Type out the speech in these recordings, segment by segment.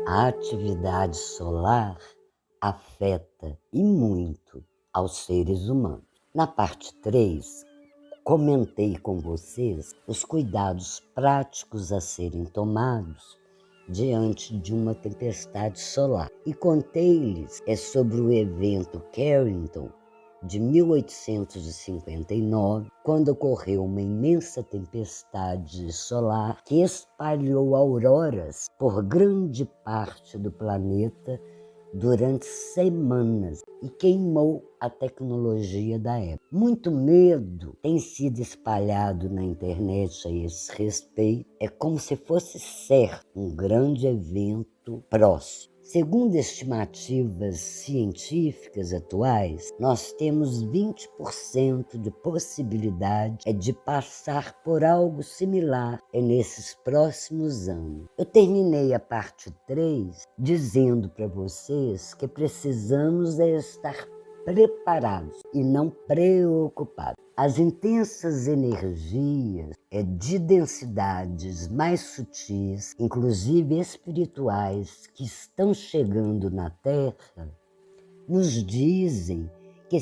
A atividade solar afeta e muito aos seres humanos. Na parte 3, comentei com vocês os cuidados práticos a serem tomados diante de uma tempestade solar. E contei-lhes sobre o evento Carrington de 1859, quando ocorreu uma imensa tempestade solar que espalhou auroras por grande parte do planeta durante semanas e queimou a tecnologia da época. Muito medo tem sido espalhado na internet a esse respeito. É como se fosse certo um grande evento próximo. Segundo estimativas científicas atuais, nós temos 20% de possibilidade de passar por algo similar nesses próximos anos. Eu terminei a parte 3 dizendo para vocês que precisamos estar preparados e não preocupados. As intensas energias de densidades mais sutis, inclusive espirituais, que estão chegando na Terra, nos dizem que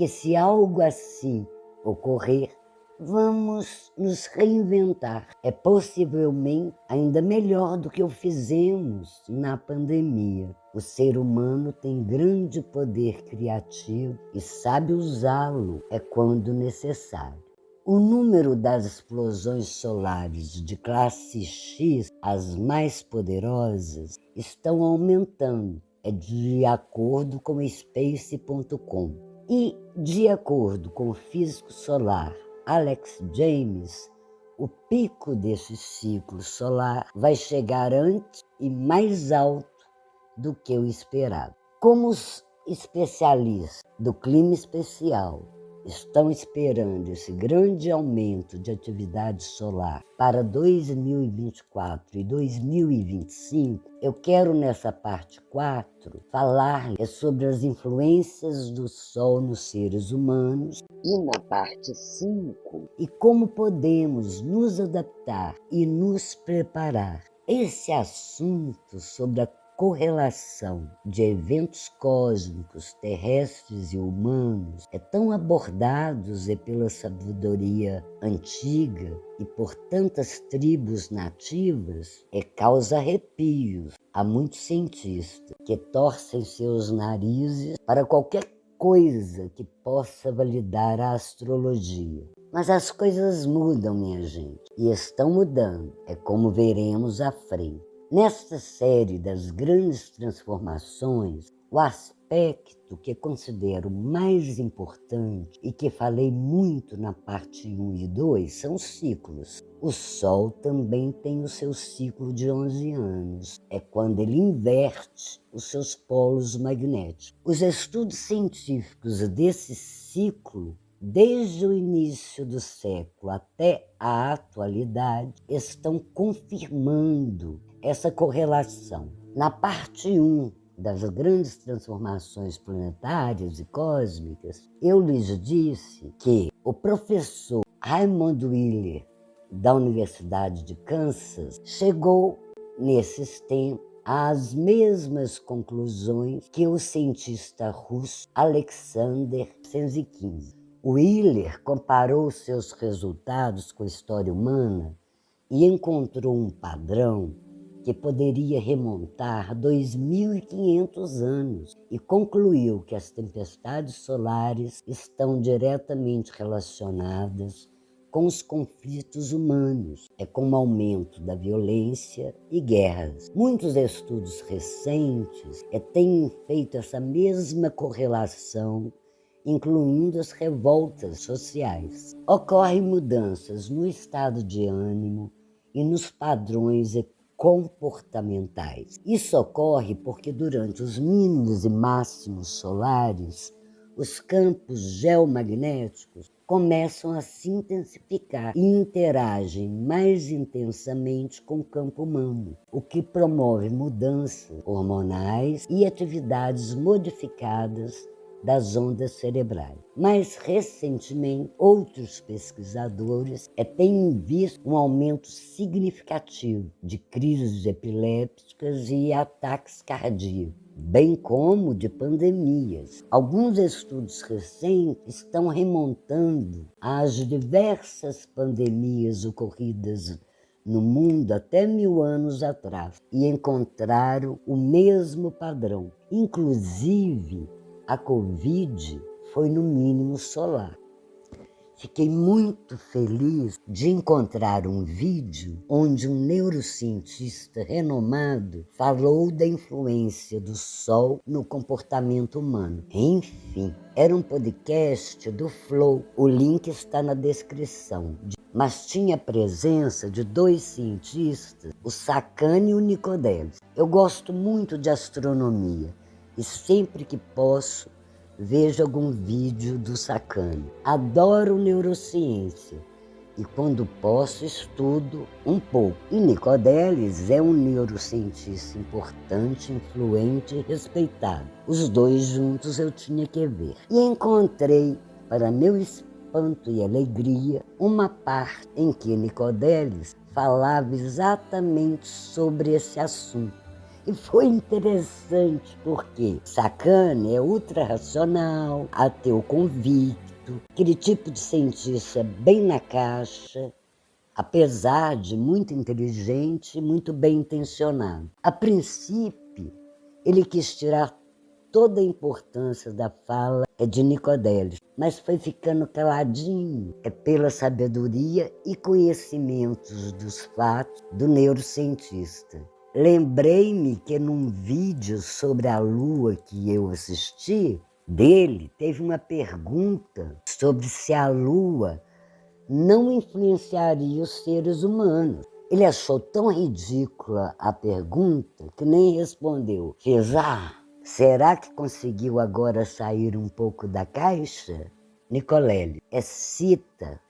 se algo assim ocorrer, vamos nos reinventar. É possivelmente ainda melhor do que o fizemos na pandemia. O ser humano tem grande poder criativo e sabe usá-lo quando necessário. O número das explosões solares de classe X, as mais poderosas, estão aumentando, de acordo com Space.com. E, de acordo com o físico solar Alex James, o pico desse ciclo solar vai chegar antes e mais alto do que o esperado. Como os especialistas do clima especial estão esperando esse grande aumento de atividade solar para 2024 e 2025, eu quero nessa parte 4 falar sobre as influências do Sol nos seres humanos e na parte 5 e como podemos nos adaptar e nos preparar. Esse assunto sobre a correlação de eventos cósmicos, terrestres e humanos tão abordados pela sabedoria antiga e por tantas tribos nativas, causa arrepios a muitos cientistas que torcem seus narizes para qualquer coisa que possa validar a astrologia. Mas as coisas mudam, minha gente, e estão mudando, como veremos à frente. Nesta série das grandes transformações, o aspecto que considero mais importante e que falei muito na parte 1 e 2 são os ciclos. O Sol também tem o seu ciclo de 11 anos. É quando ele inverte os seus polos magnéticos. Os estudos científicos desse ciclo, desde o início do século até a atualidade, estão confirmando essa correlação. Na parte 1 das grandes transformações planetárias e cósmicas, eu lhes disse que o professor Raymond Wheeler, da Universidade de Kansas, chegou nesses tempos às mesmas conclusões que o cientista russo Alexander Senzikin. Wheeler comparou seus resultados com a história humana e encontrou um padrão que poderia remontar 2.500 anos e concluiu que as tempestades solares estão diretamente relacionadas com os conflitos humanos, com o aumento da violência e guerras. Muitos estudos recentes têm feito essa mesma correlação, incluindo as revoltas sociais. Ocorrem mudanças no estado de ânimo e nos padrões comportamentais. Isso ocorre porque durante os mínimos e máximos solares, os campos geomagnéticos começam a se intensificar e interagem mais intensamente com o campo humano, o que promove mudanças hormonais e atividades modificadas das ondas cerebrais. Mais recentemente, outros pesquisadores têm visto um aumento significativo de crises epilépticas e ataques cardíacos, bem como de pandemias. Alguns estudos recentes estão remontando às diversas pandemias ocorridas no mundo até 1000 anos atrás e encontraram o mesmo padrão. Inclusive, a Covid foi no mínimo solar. Fiquei muito feliz de encontrar um vídeo onde um neurocientista renomado falou da influência do Sol no comportamento humano. Enfim, era um podcast do Flow. O link está na descrição. Mas tinha a presença de 2 cientistas, o Sacani e o Nicodelis. Eu gosto muito de astronomia e sempre que posso vejo algum vídeo do Sacani. Adoro neurociência e quando posso estudo um pouco. E Nicodelis é um neurocientista importante, influente e respeitado. Os 2 juntos eu tinha que ver. E encontrei, para meu espanto e alegria, uma parte em que Nicodelis falava exatamente sobre esse assunto. E foi interessante porque Sacani é ultra-racional, ateu convicto, aquele tipo de cientista bem na caixa, apesar de muito inteligente e muito bem intencionado. A princípio, ele quis tirar toda a importância da fala de Nicodelis, mas foi ficando caladinho pela sabedoria e conhecimentos dos fatos do neurocientista. Lembrei-me que num vídeo sobre a Lua que eu assisti, dele teve uma pergunta sobre se a Lua não influenciaria os seres humanos. Ele achou tão ridícula a pergunta que nem respondeu. Fez, será que conseguiu agora sair um pouco da caixa? Nicoleles cita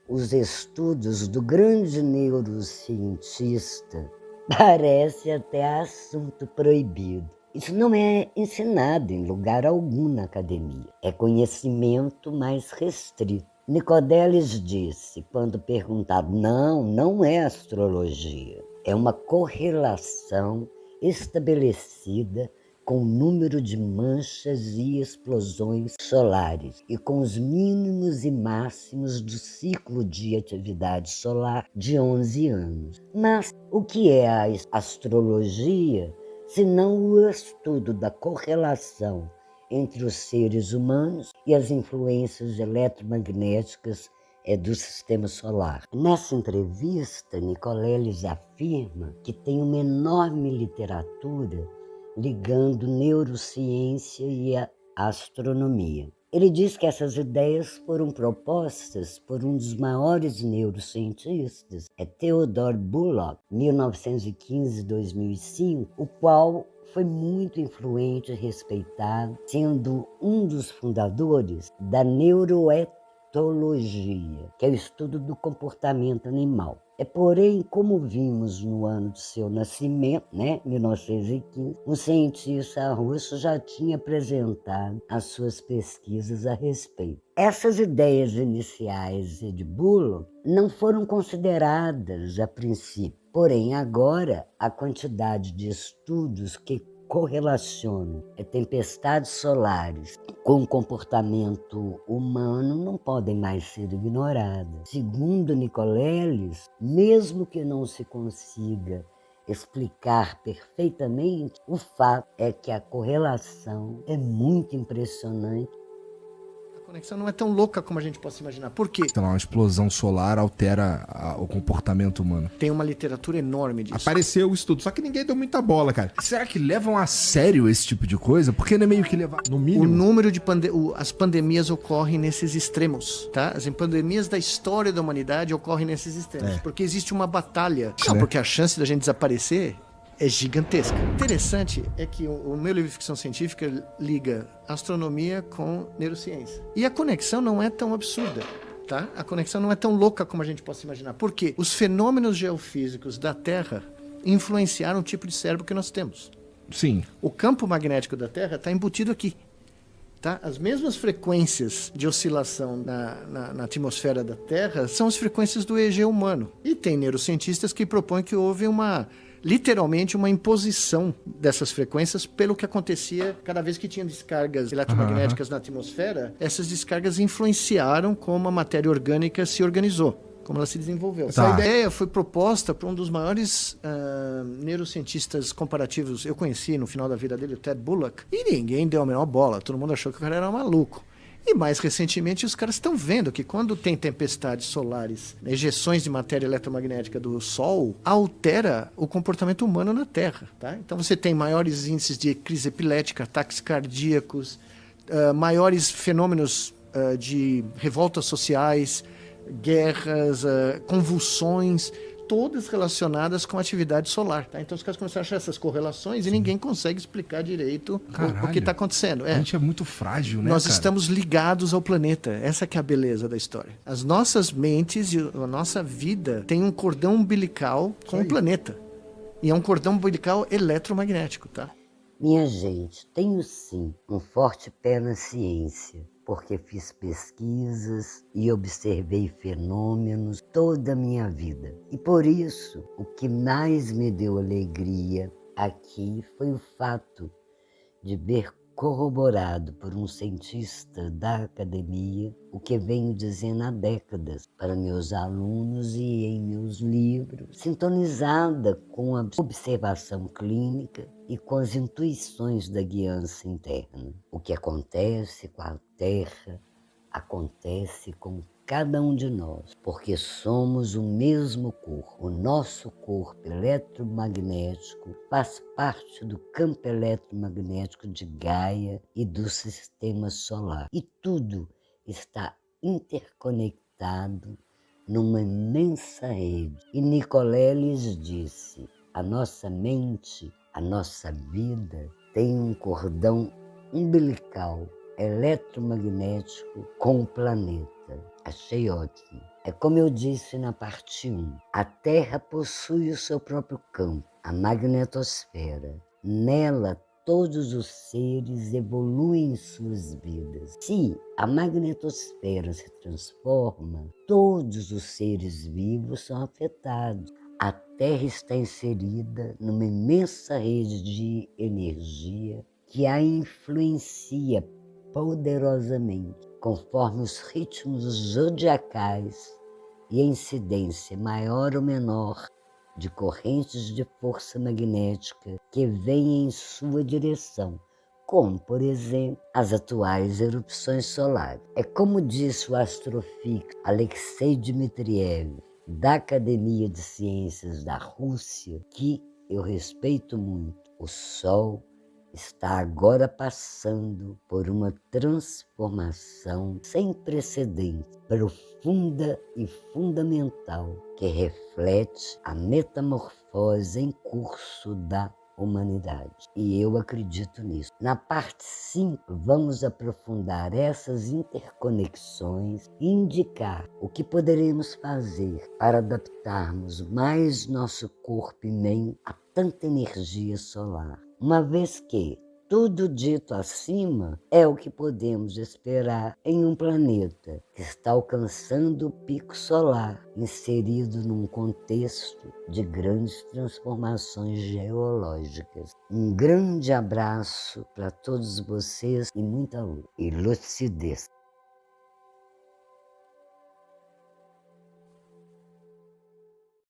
os estudos do grande neurocientista. Parece até assunto proibido. Isso não é ensinado em lugar algum na academia. É conhecimento mais restrito. Nicodelis disse, quando perguntado, não é astrologia. É uma correlação estabelecida com o número de manchas e explosões solares e com os mínimos e máximos do ciclo de atividade solar de 11 anos. Mas o que é a astrologia, se não o estudo da correlação entre os seres humanos e as influências eletromagnéticas do sistema solar? Nessa entrevista, Nicolelis afirma que tem uma enorme literatura ligando neurociência e a astronomia. Ele diz que essas ideias foram propostas por um dos maiores neurocientistas, Theodore Bullock, 1915-2005, o qual foi muito influente e respeitado, sendo um dos fundadores da neuroetologia, que é o estudo do comportamento animal. Porém, como vimos no ano de seu nascimento, 1915, um cientista russo já tinha apresentado as suas pesquisas a respeito. Essas ideias iniciais de Bullock não foram consideradas a princípio, porém agora a quantidade de estudos que correlacionam tempestades solares com o comportamento humano não podem mais ser ignoradas. Segundo Nicolelis, mesmo que não se consiga explicar perfeitamente, o fato é que a correlação é muito impressionante. A conexão não é tão louca como a gente possa imaginar. Por quê? Sei lá, uma explosão solar altera o comportamento humano. Tem uma literatura enorme disso. Apareceu o estudo, só que ninguém deu muita bola, cara. Será que levam a sério esse tipo de coisa? Porque não é meio que levar, no mínimo... O número de as pandemias ocorrem nesses extremos, tá? As pandemias da história da humanidade ocorrem nesses extremos. Porque existe uma batalha. Não, porque a chance da gente desaparecer é gigantesca. Interessante é que o meu livro de ficção científica liga astronomia com neurociência. E a conexão não é tão absurda, tá? A conexão não é tão louca como a gente possa imaginar. Por quê? Os fenômenos geofísicos da Terra influenciaram o tipo de cérebro que nós temos. Sim. O campo magnético da Terra está embutido aqui. tá? As mesmas frequências de oscilação na atmosfera da Terra são as frequências do EEG humano. E tem neurocientistas que propõem que houve literalmente uma imposição dessas frequências pelo que acontecia cada vez que tinha descargas eletromagnéticas na atmosfera. Essas descargas influenciaram como a matéria orgânica se organizou, como ela se desenvolveu. Essa ideia foi proposta por um dos maiores neurocientistas comparativos eu conheci no final da vida dele, o Ted Bullock, e ninguém deu a menor bola, todo mundo achou que o cara era maluco. E mais recentemente os caras estão vendo que quando tem tempestades solares, ejeções de matéria eletromagnética do Sol, altera o comportamento humano na Terra. Tá? Então você tem maiores índices de crise epilética, ataques cardíacos, maiores fenômenos de revoltas sociais, guerras, convulsões, todas relacionadas com a atividade solar. Tá? Então os caras começaram a achar essas correlações e ninguém consegue explicar direito o que está acontecendo. A gente é muito frágil, né, Nós cara? estamos ligados ao planeta. Essa que é a beleza da história. As nossas mentes e a nossa vida tem um cordão umbilical com o planeta. E é um cordão umbilical eletromagnético, tá? Minha gente, tenho sim um forte pé na ciência, porque fiz pesquisas e observei fenômenos toda a minha vida. E por isso, o que mais me deu alegria aqui foi o fato de ver corroborado por um cientista da academia o que venho dizendo há décadas para meus alunos e em meus livros, sintonizada com a observação clínica e com as intuições da guiança interna. O que acontece com a Terra acontece com cada um de nós, porque somos o mesmo corpo. O nosso corpo eletromagnético faz parte do campo eletromagnético de Gaia e do sistema solar. E tudo está interconectado numa imensa rede. E Nicoleles disse, a nossa mente, a nossa vida tem um cordão umbilical eletromagnético com o planeta. Achei ótimo. É como eu disse na parte 1, a Terra possui o seu próprio campo, a magnetosfera. Nela, todos os seres evoluem em suas vidas. Se a magnetosfera se transforma, todos os seres vivos são afetados. A Terra está inserida numa imensa rede de energia que a influencia poderosamente, conforme os ritmos zodiacais e a incidência maior ou menor de correntes de força magnética que vêm em sua direção, como, por exemplo, as atuais erupções solares. É como disse o astrofísico Alexei Dmitriev, da Academia de Ciências da Rússia, que eu respeito muito, o Sol está agora passando por uma transformação sem precedentes, profunda e fundamental, que reflete a metamorfose em curso da humanidade. E eu acredito nisso. Na parte 5, vamos aprofundar essas interconexões e indicar o que poderemos fazer para adaptarmos mais nosso corpo e mente a tanta energia solar. Uma vez que tudo dito acima é o que podemos esperar em um planeta que está alcançando o pico solar, inserido num contexto de grandes transformações geológicas. Um grande abraço para todos vocês e muita luz e lucidez.